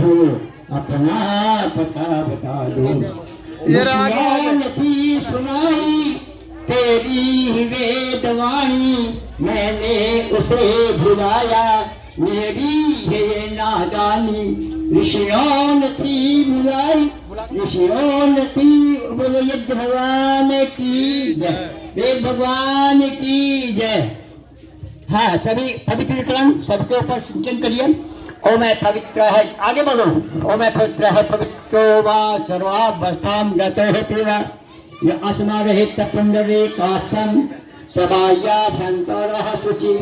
हो अपना पता बता दो। नथी सुनाई तेरी वेदवाणी, मैंने उसे भुलाया, मेरी है नादानी। ऋषियों ने थी बुलाई, ऋषियों ने थी। बोलो यज्ञ भगवान की जय, वेद भगवान की जय। हाँ, सभी पवित्र क्रम सबके ऊपर सिंचन करिए। ओ मैं पवित्र है, आगे बढ़ो। ओ मैं पवित्र है, पवित्रो वा सर्वावस्थां गतो है पूरा। ये आसना रहे तपुंडरे काक्षम सबाया भयंकर शुचि।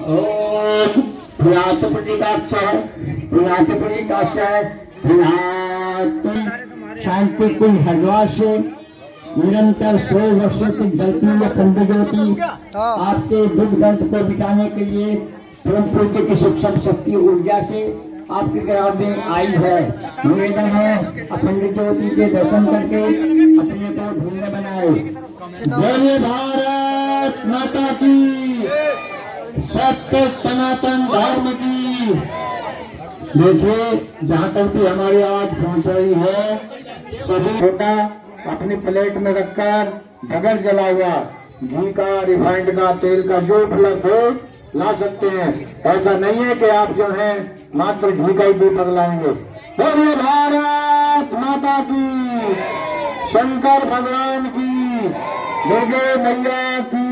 ओम पुरातपुरिकाक्ष शांति कुल हरिद्वार से निरंतर 100 वर्षों तक जलती हुई अखंड ज्योति आपके दुख दर्द को मिटाने के लिए परम पूज्य की सूक्ष्म शक्ति ऊर्जा से आपके ग्राम में आई है। निवेदन है अखंड ज्योति के दर्शन करके अपने को धन्य बनाए। जय भारत माता की, सत्य सनातन धर्म की। देखिए जहाँ तक भी हमारी आवाज पहुँच रही है, सभी छोटा अपनी प्लेट में रखकर बगैर जला हुआ घी का, रिफाइंड का, तेल का जो उपलब्ध हो ला सकते हैं। ऐसा नहीं है कि आप जो है मात्र घी का ही दीपक लाएंगे। बोलिए भारत माता की, शंकर भगवान की, दुर्गे मैया की,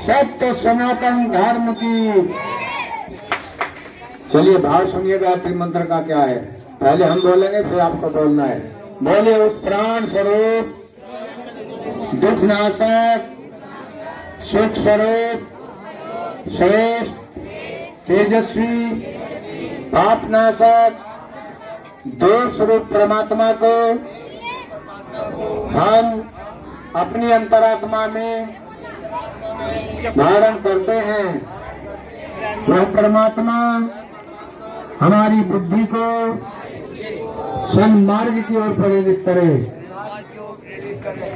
सत्य सनातन धर्म की। चलिए भाव सुनिएगा त्रिमंत्र का क्या है। पहले हम बोलेंगे फिर आपको बोलना है। बोले उस प्राण स्वरूप, दुखनाशक, सुख स्वरूप, श्रेष्ठ, तेजस्वी, पापनाशक, देव स्वरूप परमात्मा को हम अपनी अंतरात्मा में धारण करते हैं। वह परमात्मा हमारी बुद्धि को सन्मार्ग की ओर प्रेरित करे।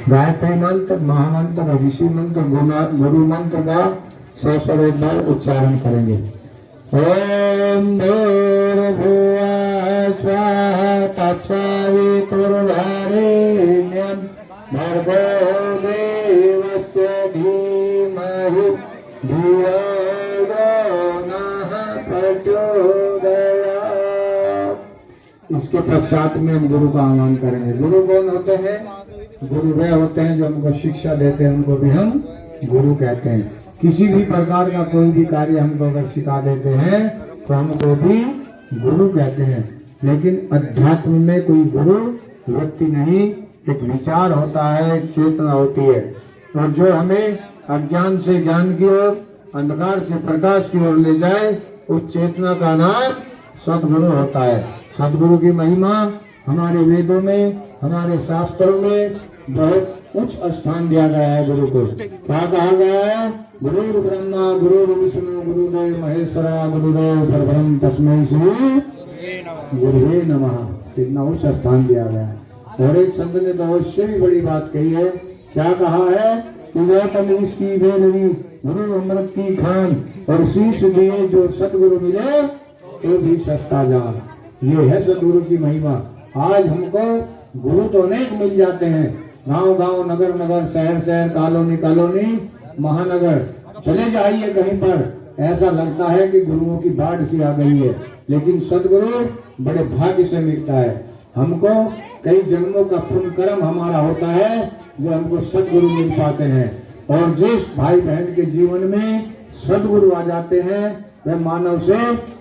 गायत्री मंत्र, महामंत्र, ऋषि मंत्र, गुरु मंत्र का 100 बार उच्चारण करेंगे। ओम भूर्भुवः स्वः तत्सवितुर्वरेण्यं भर्गो देवस्य धीमहि धियो यो नः प्रचोदयात्। इसके पश्चात में हम गुरु का आह्वान करेंगे। गुरु कौन होते हैं? गुरु वे होते हैं जो हमको शिक्षा देते हैं, उनको भी हम गुरु कहते हैं। किसी भी प्रकार का कोई भी कार्य हमको अगर सिखा देते हैं तो हमको भी गुरु कहते हैं। लेकिन अध्यात्म में कोई गुरु व्यक्ति नहीं, एक विचार होता है, चेतना होती है। और जो हमें अज्ञान से ज्ञान की ओर, अंधकार से प्रकाश की ओर ले जाए, उस चेतना का नाम सदगुरु होता है। सदगुरु की महिमा हमारे वेदों में, हमारे शास्त्रों में बहुत उच्च स्थान दिया गया है। गुरु को क्या कहा गया है? गुरु ब्रह्मा गुरु विष्णु गुरुदेव महेश्वरा गुरुदेव परब्रह्म तस्मै श्री गुरुवे नमः। इतना उच्च स्थान दिया गया है। और एक संत ने तो उससे भी बड़ी बात कही है। क्या कहा है? की बेनवी गुरु अमृत की खान, और शीश दिए जो सतगुरु मिले तो भी सस्ता जान। ये है सतगुरु की महिमा। आज हमको गुरु तो अनेक मिल जाते हैं, गांव गांव, नगर नगर, शहर शहर, कॉलोनी कॉलोनी, महानगर, चले जाइए कहीं पर, ऐसा लगता है कि गुरुओं की बाढ़ सी आ गई है। लेकिन सदगुरु बड़े भाग्य से मिलता है। हमको कई जन्मों का पुण्य कर्म हमारा होता है जो हमको सदगुरु मिल पाते हैं। और जिस भाई बहन के जीवन में सदगुरु आ जाते हैं वह मानव से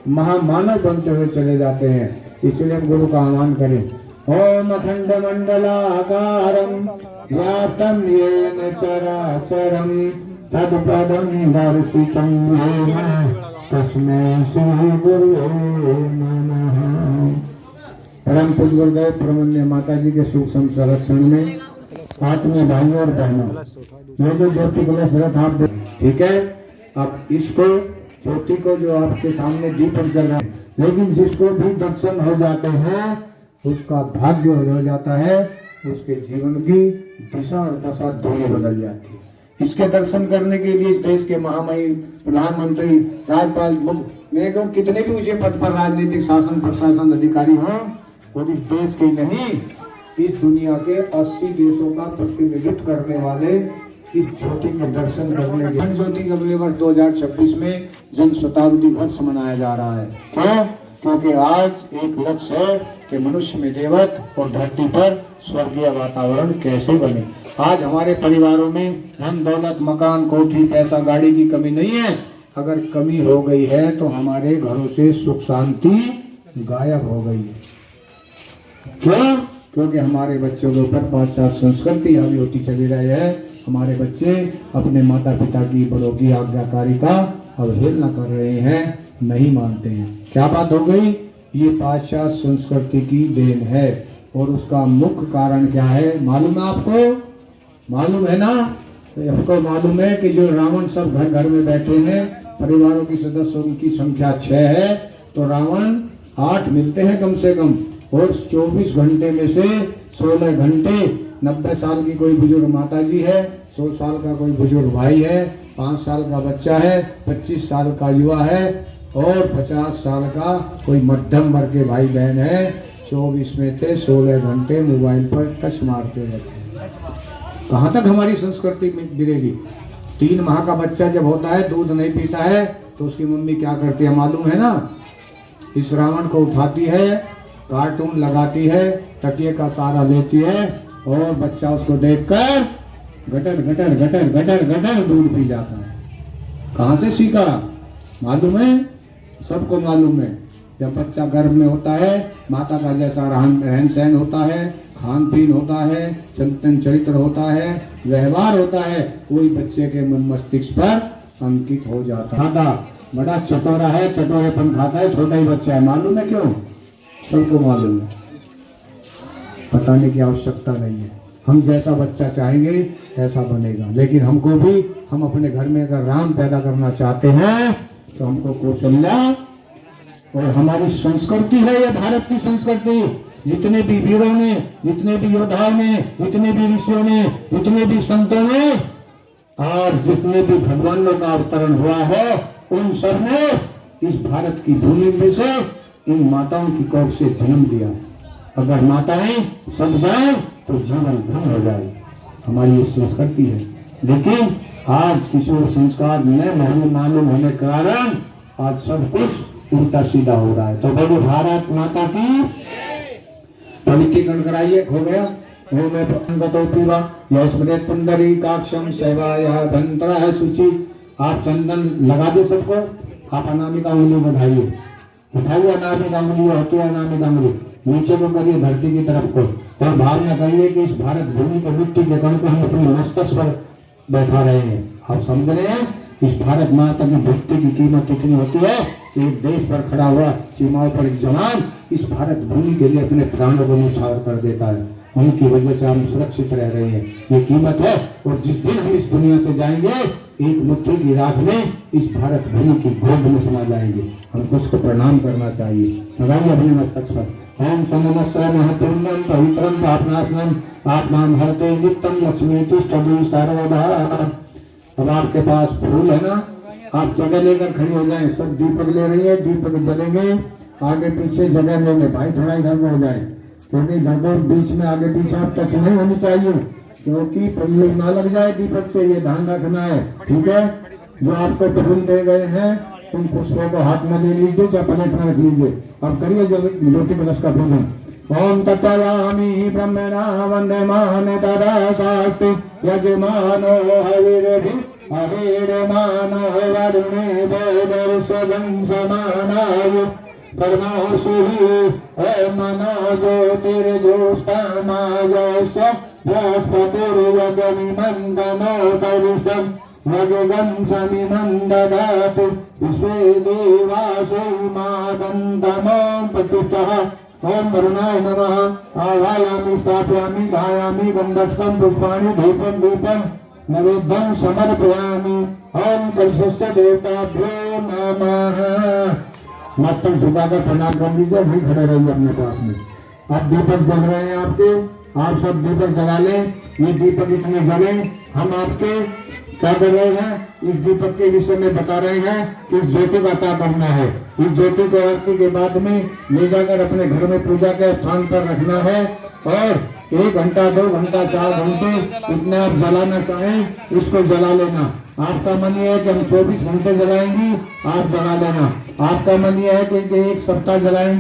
महामानव बनते हुए चले जाते हैं। इसलिए हम गुरु का आह्वान करें। ओम अखंड मंडलाकारं व्याप्तं येन चराचरं तत्पदं दर्शितं येन तस्मै श्री गुरुवे नमः। परम पूज्य गुरुदेव परमन्य माता जी के सूक्ष्म संरक्षण में आत्मीय भाइयों और बहनों, ये जो ज्योति कलश रथ आप ठीक है, अब इसको ज्योति को जो आपके सामने दीपक जल रहा है, लेकिन जिसको भी दर्शन हो जाते हैं उसका भाग्य हो जाता है, उसके जीवन की दिशा और दशा दोनों बदल जाती है। इसके दर्शन करने के लिए देश के महामहिम प्रधानमंत्री, राज्यपाल, मैं कहूँ कितने भी ऊंचे पद पर राजनीतिक शासन प्रशासन अधिकारी हों, और इस देश के नहीं, इस दुनिया के 80 देशों का प्रतिनिधित्व करने वाले इस ज्योति के दर्शन करने के ज्योति का अगले वर्ष 2026 में जन शताब्दी वर्ष मनाया जा रहा है। क्यों? क्योंकि आज एक लक्ष्य है कि मनुष्य में देवत्व और धरती पर स्वर्गीय वातावरण कैसे बने। आज हमारे परिवारों में धन दौलत मकान कोठी पैसा गाड़ी की कमी नहीं है। अगर कमी हो गई है तो हमारे घरों से सुख शांति गायब हो गई है। क्यों? क्योंकि हमारे बच्चों के ऊपर पाश्चात्य संस्कृति हावी होती चली रही है। हमारे बच्चे अपने माता पिता की बड़ों की आज्ञाकारी का अवहेलना कर रहे हैं, नहीं मानते हैं। क्या बात हो गई? ये पाश्चात्य संस्कृति की देन है। और उसका मुख्य कारण क्या है मालूम है आपको? मालूम है ना? तो आपको मालूम है कि जो रावण सब घर घर में बैठे हैं, परिवारों की सदस्यों की संख्या 6 है, तो रावण 8 मिलते हैं कम से कम। और 24 घंटे में से 16 घंटे 90 साल की कोई बुजुर्ग माता जी है, 100 साल का कोई बुजुर्ग भाई है, 5 साल का बच्चा है, 25 साल का युवा है और 50 साल का कोई मध्यम वर्ग के भाई बहन है। 24 में से 16 घंटे मोबाइल पर टच मारते रहते हैं। कहाँ तक हमारी संस्कृति में गिरेगी? 3 माह का बच्चा जब होता है, दूध नहीं पीता है, तो उसकी मम्मी क्या करती है मालूम है ना? इस रावण को उठाती है, कार्टून लगाती है, तकिए का सहारा लेती है और बच्चा उसको देखकर gutter gutter gutter gutter gutter दूध पी जाता है। कहाँ से सीखा मालूम है? सबको मालूम है। जब बच्चा गर्भ में होता है, माता का जैसा रहन सहन होता है, खान पीन होता है, चिंतन चरित्र होता है, व्यवहार होता है, कोई बच्चे के मन मस्तिष्क पर अंकित हो जाता है। दादा बड़ा चटोरा है, चटोरेपन खाता है, छोटा ही बच्चा है। मालूम है क्यों? सबको मालूम है। बताने की आवश्यकता नहीं है। हम जैसा बच्चा चाहेंगे ऐसा बनेगा। लेकिन हमको भी, हम अपने घर में अगर राम पैदा करना चाहते हैं तो हमको कौशल्या, और हमारी संस्कृति है ये भारत की संस्कृति। जितने भी वीरों ने, जितने भी योद्धाओं ने, जितने भी ऋषियों ने, जितने भी संतों ने और जितने भी भगवानों का अवतरण हुआ है, उन सब ने इस भारत की भूमि में से इन माताओं की कोख से जन्म दिया। अगर माताएं सब जाए तो जीवन भंग हो जाए। हमारी ये संस्कृति है। लेकिन आज किशोर संस्कार न मालूम होने के कारण आज सब कुछ उल्टा सीधा हो रहा है। तो बोलो भारत माता की पवित्रीकरण कराइए। हो गया? हो मैं पीवा यस्मृत पुंडरी काक्षम सेवाया भंतरा शुचि। आप चंदन लगा दो सबको। आप अनामिका उंगली बढ़ाइए, उठाइए अनामिका उंगली, होती है अनामिका उंगली, नीचे को करिए धरती की तरफ को, और भावना करिए कि इस भारत भूमि के मिट्टी के कण को हम अपने मस्तक पर बैठा रहे हैं। आप समझ रहे हैं इस भारत माता की भक्ति की कीमत कितनी होती है? एक देश पर खड़ा हुआ सीमाओं पर एक जवान इस भारत भूमि के लिए अपने प्राणों को न्यौछावर कर देता है। उनकी वजह से हम सुरक्षित रह रहे हैं। ये कीमत है। और जिस दिन हम इस दुनिया से जाएंगे, एक मुट्ठी की राख में इस भारत भूमि की गोद में समा जाएंगे। हमको उसको प्रणाम करना चाहिए। लगाइए अपने मस्तक पर ओम तमनस्व महत्वम पवित्रम पापनाशनम आत्माम हरते नित्यम लक्ष्मी तुष्टि सर्वदा। अब आपके पास फूल है ना, आप जगह लेकर खड़ी हो जाएं। सब दीपक ले रही है, दीपक जलेंगे, आगे पीछे जगह लेंगे। भाई थोड़ा इधर में हो जाए, क्योंकि घर बीच में आगे पीछे आप टच नहीं होनी चाहिए, क्योंकि प्रयोग ना लग जाए दीपक से। ये ध्यान रखना है, ठीक है? जो आपको फूल दे गए हैं उन पुष्पों को हाथ में ले लीजिए, चाहे पलट में रख लीजिए। अब करिए जो लोटी कलश का भोजन। ओम तत्वामी ब्रह्मणा वंदमान तदा शास्ति यजमानो हविर्भि हविर्मानो वरुणे वरुषभं समानाय कर्माशुहि मनो ज्योतिर्ज्योत्स्नामायस्य बृहस्पतिर्यजनिमन्दनो दरुषम् भगवन् समिमं ददातु विश्वे देवासो मादन्तमं प्रतिष्ठः। ओम वरुणाय नमः। आवायामि स्थापयामि धायामि गन्धस्तं पुष्पाणि धूपं दीपं नैवेद्यं समर्पयामि। ओम कलशस्य देवताभ्यो नमः। मस्तक झुकाकर प्रणाम कर लीजिए। वहीं खड़े रहिए अपने पास में। अब दीपक जल रहे हैं आपके। आप सब दीपक जला लें। ये दीपक इतने जले, हम आपके क्या कर रहे हैं, इस दीपक के विषय में बता रहे हैं कि इस ज्योति का क्या करना है। इस ज्योति को आरती के बाद में ले जाकर अपने घर में पूजा के स्थान पर रखना है और 1 घंटा 2 घंटा 4 घंटे इतना आप जलाना चाहें उसको जला लेना। आपका मन ये है कि हम 24 घंटे जलाएंगे, आप जला लेना। आपका मन ये है कि 1 सप्ताह जलाएंगे।